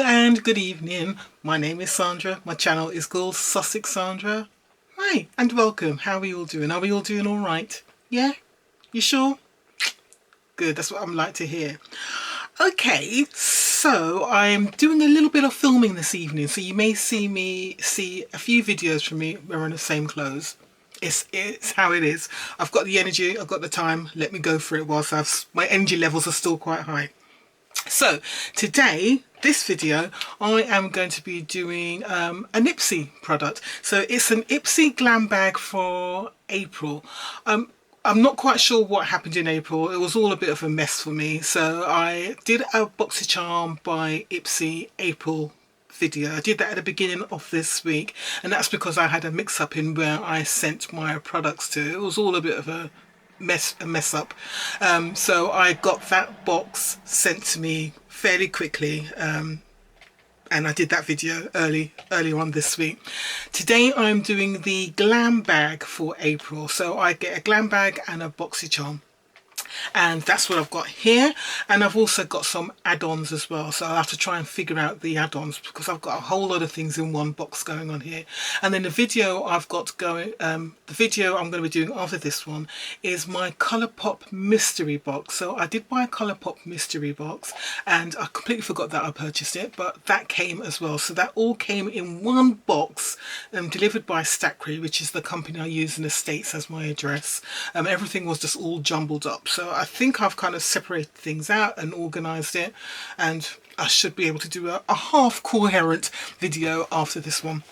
and good evening. My name is Sandra. My channel is called Sussex Sandra. Hi and welcome. How are we all doing? Are we all doing all right? Yeah? You sure? Good, that's what I'm like to hear. Okay, so I'm doing a little bit of filming this evening, so you may see a few videos from me wearing the same clothes. It's how it is. I've got the energy, I've got the time. Let me go for it whilst my energy levels are still quite high. So today, this video, I am going to be doing an Ipsy product. So it's an Ipsy glam bag for April. I'm not quite sure what happened in April. It was all a bit of a mess for me. So I did a BoxyCharm by Ipsy April video. I did that at the beginning of this week, and that's because I had a mix-up in where I sent my products to. It was all a bit of a mess up. So I got that box sent to me fairly quickly, and I did that video earlier on this week. Today I'm doing the glam bag for April. So I get a glam bag and a BoxyCharm, and that's what I've got here. And I've also got some add-ons as well, so I'll have to try and figure out the add-ons because I've got a whole lot of things in one box going on here. And then the video I've got going, the video I'm going to be doing after this one is my Colourpop mystery box. So I did buy a Colourpop mystery box and I completely forgot that I purchased it, but that came as well. So that all came in one box, delivered by Stackry, which is the company I use in the States as my address. Everything was just all jumbled up. So I think I've kind of separated things out and organised it, and I should be able to do a half coherent video after this one.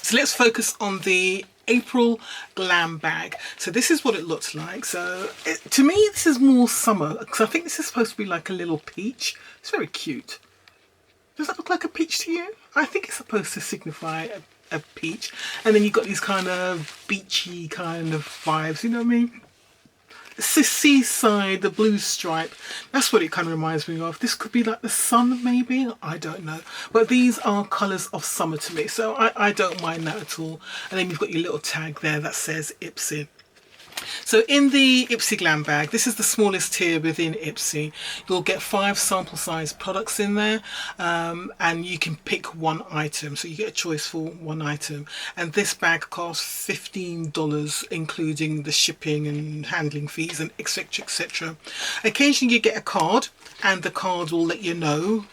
So let's focus on the April glam bag. So this is what it looks like. So to me this is more summer, because I think this is supposed to be like a little peach. It's very cute. Does that look like a peach to you? I think it's supposed to signify a peach, and then you've got these kind of beachy kind of vibes, you know what I mean? It's the seaside, the blue stripe, that's what it kind of reminds me of. This could be like the sun maybe, I don't know, but these are colours of summer to me, so I don't mind that at all. And then you've got your little tag there that says Ipsy. So in the Ipsy glam bag, this is the smallest tier within Ipsy. You'll get 5 sample size products in there, and you can pick one item, so you get a choice for one item. And this bag costs $15, including the shipping and handling fees and etc, etc. Occasionally you get a card, and the card will let you know.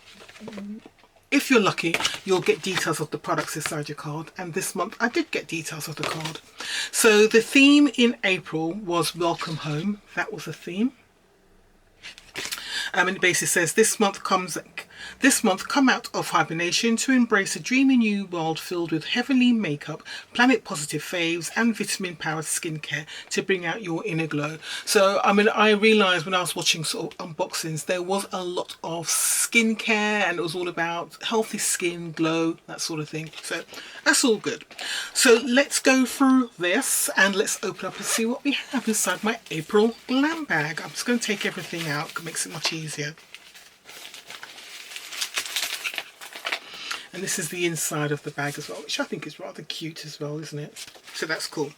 If you're lucky, you'll get details of the products inside your card, and this month I did get details of the card. So the theme in April was Welcome Home. That was the theme. And it basically says this month come out of hibernation to embrace a dreamy new world filled with heavenly makeup, planet positive faves and vitamin powered skincare to bring out your inner glow. So I mean, I realised when I was watching sort of unboxings there was a lot of skincare, and it was all about healthy skin, glow, that sort of thing. So that's all good. So let's go through this and let's open up and see what we have inside my April glam bag. I'm just going to take everything out, it makes it much easier. And this is the inside of the bag as well, which I think is rather cute as well, isn't it? So that's cool.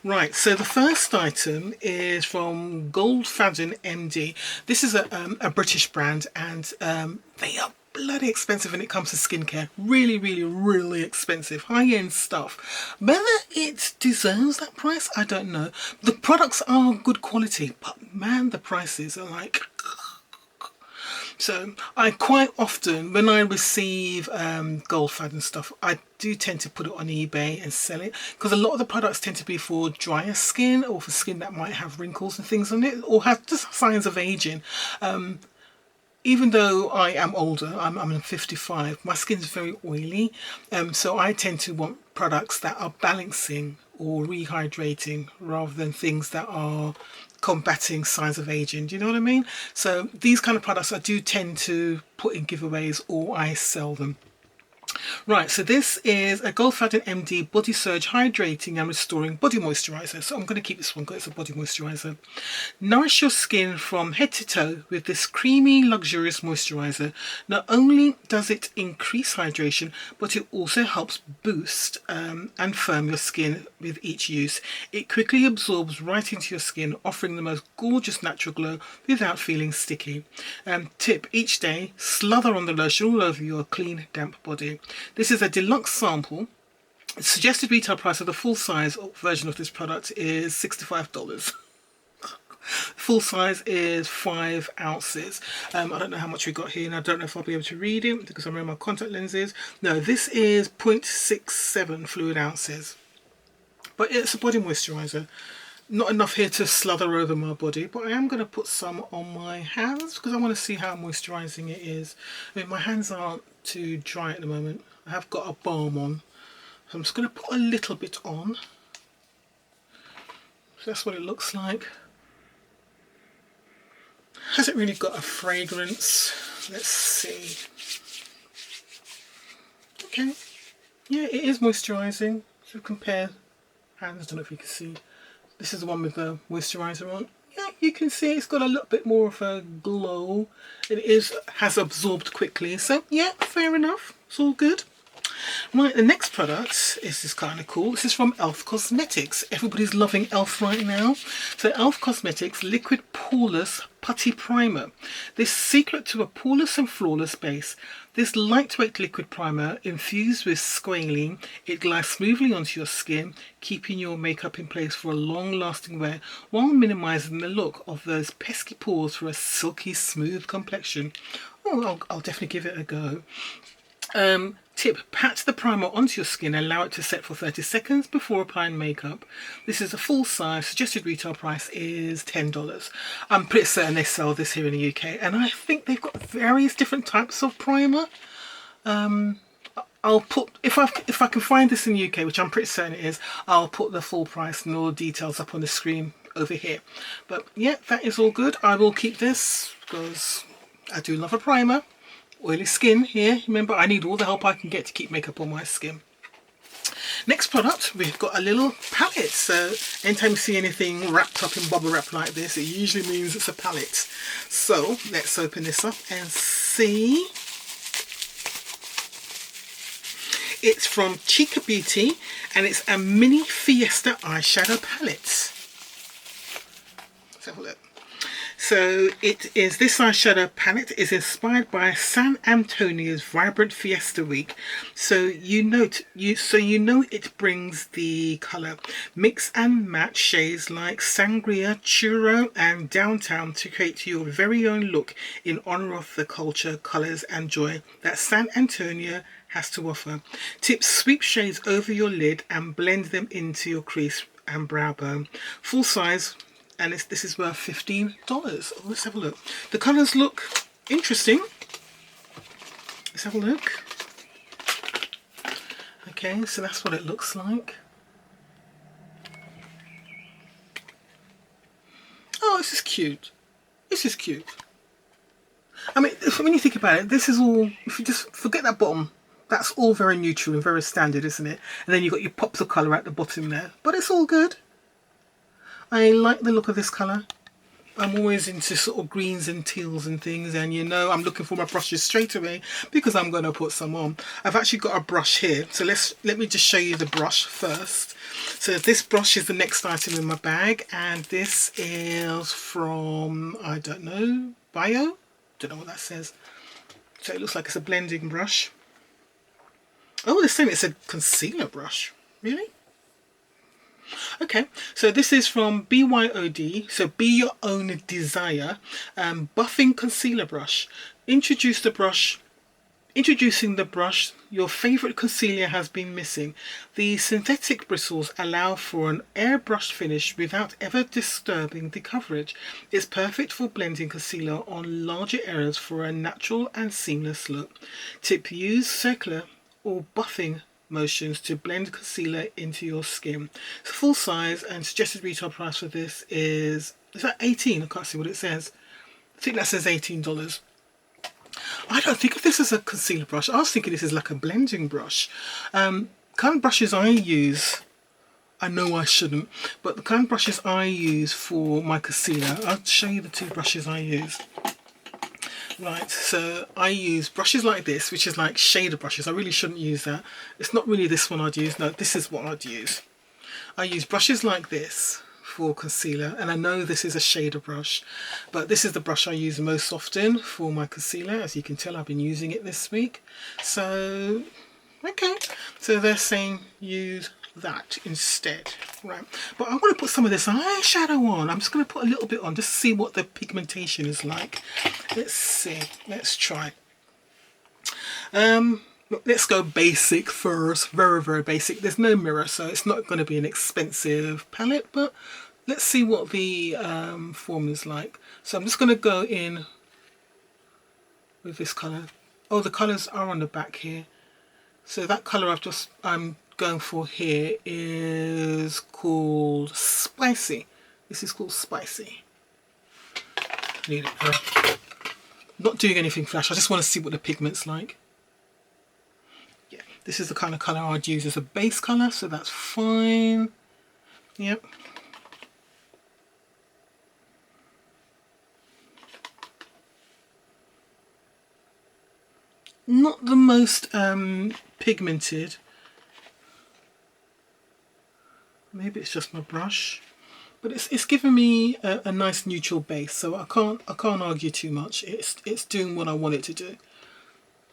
Right, so the first item is from Goldfaden MD. This is a British brand, and they are bloody expensive when it comes to skincare. Really, really, really expensive. High-end stuff. Whether it deserves that price, I don't know. The products are good quality, but man, the prices are like... So I quite often, when I receive Goldfaden stuff, I do tend to put it on eBay and sell it, because a lot of the products tend to be for drier skin or for skin that might have wrinkles and things on it, or have just signs of aging. Even though I am older, I'm 55, my skin is very oily, so I tend to want products that are balancing or rehydrating rather than things that are combating signs of aging. Do you know what I mean? So these kind of products I do tend to put in giveaways, or I sell them. Right, so this is a Gold Fountain MD Body Surge Hydrating and Restoring Body Moisturiser. So I'm going to keep this one because it's a body moisturiser. Nourish your skin from head to toe with this creamy, luxurious moisturiser. Not only does it increase hydration, but it also helps boost and firm your skin with each use. It quickly absorbs right into your skin, offering the most gorgeous natural glow without feeling sticky. Tip: each day, slather on the lotion all over your clean, damp body. This is a deluxe sample. The suggested retail price of the full size version of this product is $65. Full size is 5 ounces. I don't know how much we got here, and I don't know if I'll be able to read it because I'm wearing my contact lenses. No, this is 0.67 fluid ounces. But it's a body moisturiser. Not enough here to slather over my body, but I am going to put some on my hands because I want to see how moisturising it is. I mean, my hands aren't too dry at the moment. I have got a balm on, so I'm just going to put a little bit on. So that's what it looks like. Hasn't really got a fragrance. Let's see. Okay, yeah, it is moisturising. So compare hands. I don't know if you can see. This is the one with the moisturiser on. Yeah, you can see it's got a little bit more of a glow. It has absorbed quickly. So yeah, fair enough. It's all good. Right, the next product is kind of cool. This is from e.l.f. Cosmetics. Everybody's loving e.l.f. right now. So e.l.f. Cosmetics Liquid Poreless Putty Primer. This secret to a poreless and flawless base. This lightweight liquid primer infused with squalene, it glides smoothly onto your skin, keeping your makeup in place for a long-lasting wear while minimising the look of those pesky pores for a silky smooth complexion. Oh, I'll definitely give it a go. Tip: pat the primer onto your skin and allow it to set for 30 seconds before applying makeup. This is a full size. Suggested retail price is $10. I'm pretty certain they sell this here in the UK, and I think they've got various different types of primer. I'll put, if I can find this in the UK, which I'm pretty certain it is, I'll put the full price and all the details up on the screen over here. But yeah, that is all good. I will keep this because I do love a primer. Oily skin here. Remember, I need all the help I can get to keep makeup on my skin. Next product, we've got a little palette. So anytime you see anything wrapped up in bubble wrap like this, it usually means it's a palette. So let's open this up and see. It's from Chica Beauty and it's a mini Fiesta eyeshadow palette. Let's have a look. So this eyeshadow palette is inspired by San Antonio's vibrant Fiesta week. So you know it brings the colour. Mix and match shades like Sangria, Churro and Downtown to create your very own look in honour of the culture, colours and joy that San Antonio has to offer. Tip: sweep shades over your lid and blend them into your crease and brow bone. Full size. And this is worth $15. Oh, let's have a look. The colours look interesting. Let's have a look. Okay, so that's what it looks like. Oh, this is cute. This is cute. I mean, when you think about it, this is all, if you just forget that bottom, that's all very neutral and very standard, isn't it? And then you've got your pops of colour at the bottom there. But it's all good. I like the look of this colour. I'm always into sort of greens and teals and things, and you know I'm looking for my brushes straight away because I'm going to put some on. I've actually got a brush here, so let me just show you the brush first. So this brush is the next item in my bag, and this is from, I don't know, Bio? Don't know what that says. So it looks like it's a blending brush. Oh, they're saying it's a concealer brush. Really? Okay, so this is from BYOD, so Be Your Own Desire, Buffing Concealer Brush. Introducing the brush your favourite concealer has been missing. The synthetic bristles allow for an airbrush finish without ever disturbing the coverage. It's perfect for blending concealer on larger areas for a natural and seamless look. Tip: use circular or buffing motions to blend concealer into your skin. It's full size and suggested retail price for this is that 18? I can't see what it says. I think that says $18. I don't think of this as a concealer brush. I was thinking this is like a blending brush. Kind of brushes I use, I know I shouldn't, but the kind of brushes I use for my concealer, I'll show you the two brushes I use. Right, so I use brushes like this, which is like shader brushes. I really shouldn't use that. It's not really this one I'd use. No, this is what I'd use. I use brushes like this for concealer, and I know this is a shader brush, but this is the brush I use most often for my concealer. As you can tell, I've been using it this week. So, okay, so they're saying use that instead, right? But I want to put some of this eyeshadow on. I'm just going to put a little bit on just to see what the pigmentation is like. Let's see, let's try. Let's go basic first, very basic. There's no mirror, so it's not going to be an expensive palette, but let's see what the formula's like. So I'm just going to go in with this colour. Oh, the colours are on the back here. So that colour I'm going for here is called Spicy. This is called Spicy. Need it. Not doing anything flash, I just want to see what the pigment's like. Yeah, this is the kind of colour I'd use as a base colour, so that's fine. Yep. Not the most pigmented. Maybe it's just my brush, but it's giving me a nice neutral base, so I can't argue too much. It's doing what I want it to do.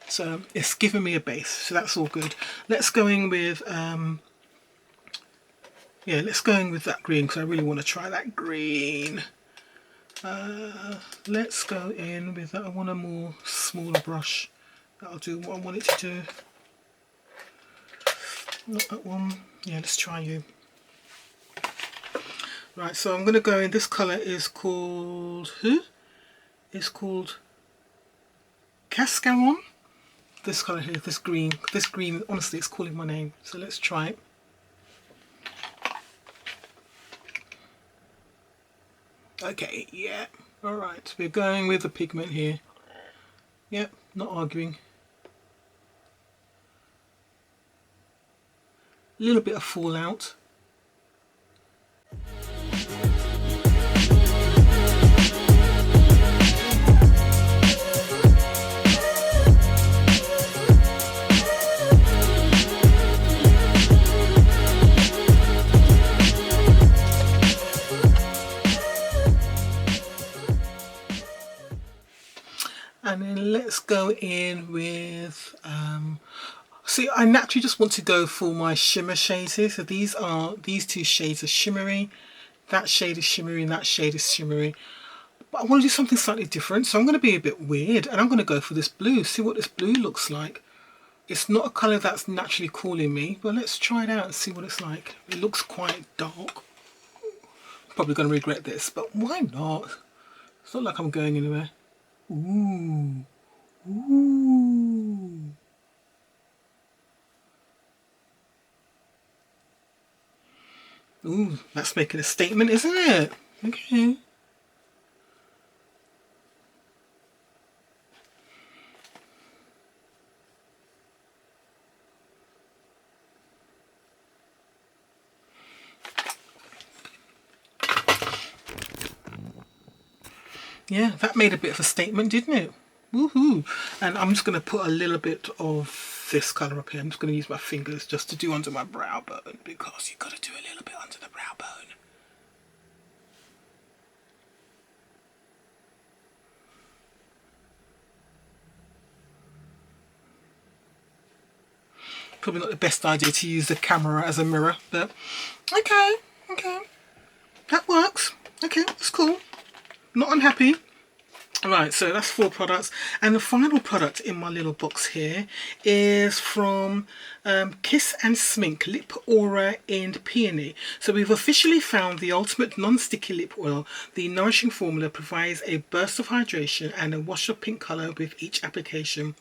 So it's giving me a base, so that's all good. Let's go in with yeah, let's go in with that green because I really want to try that green. Let's go in with that. I want a more smaller brush. That'll do what I want it to do. Not that one. Yeah, let's try you. Right, so I'm going to go in. This colour is called who? It's called Cascaron. This colour here, this green, honestly, it's calling my name. So let's try it. Okay, yeah. All right, we're going with the pigment here. Yep, not arguing. A little bit of fallout. And then let's go in with, see, I naturally just want to go for my shimmer shades here. So these two shades are shimmery, that shade is shimmery, and that shade is shimmery. But I want to do something slightly different, so I'm going to be a bit weird, and I'm going to go for this blue, see what this blue looks like. It's not a colour that's naturally calling me, but let's try it out and see what it's like. It looks quite dark. Probably going to regret this, but why not? It's not like I'm going anywhere. Ooh, ooh. Ooh, that's making a statement, isn't it? Okay. Yeah, that made a bit of a statement, didn't it? Woohoo! And I'm just going to put a little bit of this colour up here. I'm just going to use my fingers just to do under my brow bone, because you've got to do a little bit under the brow bone. Probably not the best idea to use the camera as a mirror, but okay, that works. Okay, that's cool. Not unhappy. Right, so that's 4 products, and the final product in my little box here is from Kiss and Smink Lip Aura and Peony. So we've officially found the ultimate non-sticky lip oil. The nourishing formula provides a burst of hydration and a wash of pink colour with each application.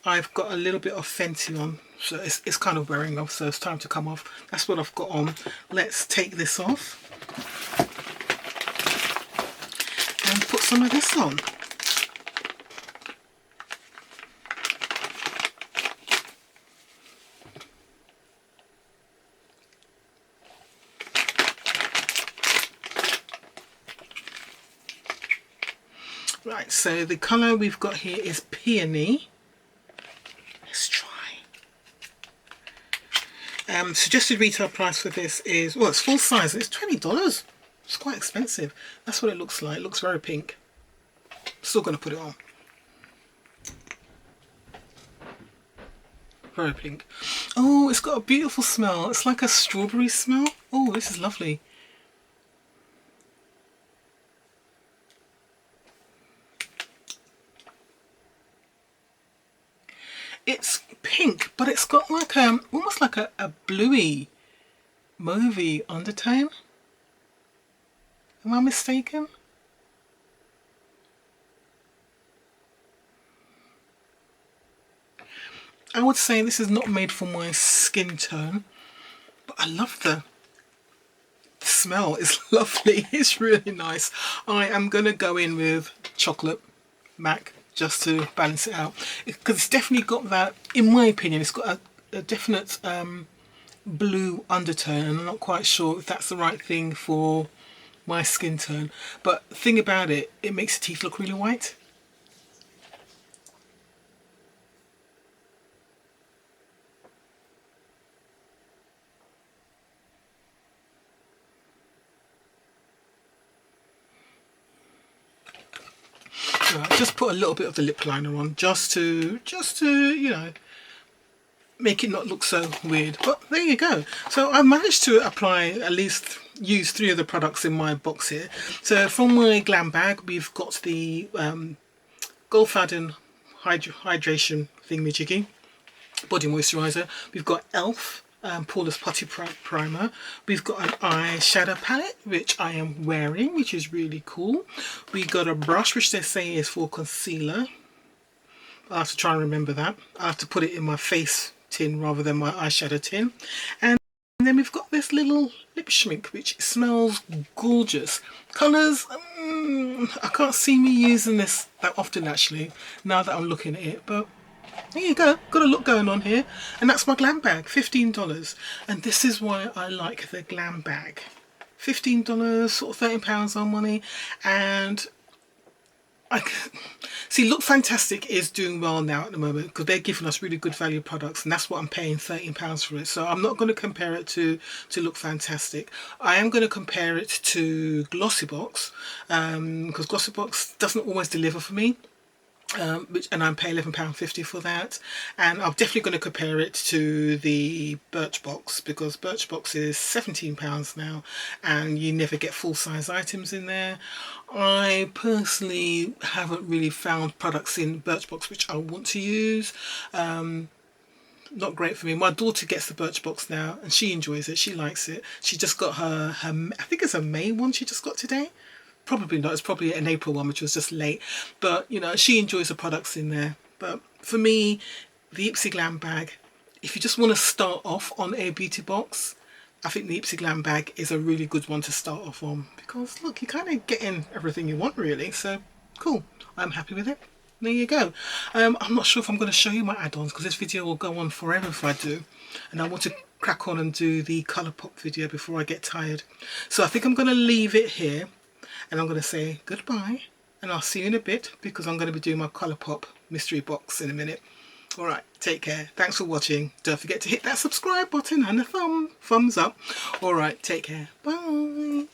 I've got a little bit of Fenty on, so it's kind of wearing off, so it's time to come off. That's what I've got on. Let's take this off and put some of this on. Right, so the colour we've got here is Peony. Let's try. Suggested retail price for this is, well, it's full size, it's $20. It's quite expensive. That's what it looks like. It looks very pink. Still going to put it on. Very pink. Oh, it's got a beautiful smell. It's like a strawberry smell. Oh, this is lovely. It's pink, but it's got like almost like a bluey, mauvey undertone. Am I mistaken? I would say this is not made for my skin tone, but I love the smell. It's lovely. It's really nice. I am going to go in with chocolate MAC just to balance it out, because it's definitely got that, in my opinion, it's got a definite blue undertone, and I'm not quite sure if that's the right thing for my skin tone. But the thing about it, it makes the teeth look really white. Just put a little bit of the lip liner on, just to you know, make it not look so weird. But there you go. So I managed to apply, at least use 3 of the products in my box here. So from my Glam Bag, we've got the Goldfaden hydration thingamajiggy body moisturizer. We've got Elf Poreless Putty Primer. We've got an eyeshadow palette, which I am wearing, which is really cool. We got a brush, which they say is for concealer. I'll have to try and remember that. I'll have to put it in my face tin rather than my eyeshadow tin. And then we've got this little lip shrink, which smells gorgeous. Colours, I can't see me using this that often actually, now that I'm looking at it, but there you go, got a look going on here. And that's my Glam Bag, $15. And this is why I like the Glam Bag. $15, sort of £13 on money. And see, Look Fantastic is doing well now at the moment, because they're giving us really good value products, and that's what I'm paying £13 for it. So I'm not going to compare it to Look Fantastic. I am going to compare it to GLOSSYBOX, because GLOSSYBOX doesn't always deliver for me. And I'm paying £11.50 for that. And I'm definitely going to compare it to the Birchbox, because Birchbox is £17 now and you never get full-size items in there. I personally haven't really found products in Birchbox which I want to use. Not great for me. My daughter gets the Birchbox now and she enjoys it, she likes it. She just got her I think it's a May one she just got today. Probably not, it's probably an April one, which was just late. But, you know, she enjoys the products in there. But for me, the Ipsy Glam Bag, if you just want to start off on a beauty box, I think the Ipsy Glam Bag is a really good one to start off on. Because, look, you're kind of getting everything you want, really. So, cool. I'm happy with it. There you go. I'm not sure if I'm going to show you my add-ons, because this video will go on forever if I do. And I want to crack on and do the Colourpop video before I get tired. So I think I'm going to leave it here. And I'm going to say goodbye, and I'll see you in a bit, because I'm going to be doing my Colourpop mystery box in a minute. Alright, take care. Thanks for watching. Don't forget to hit that subscribe button and the thumbs up. Alright, take care. Bye.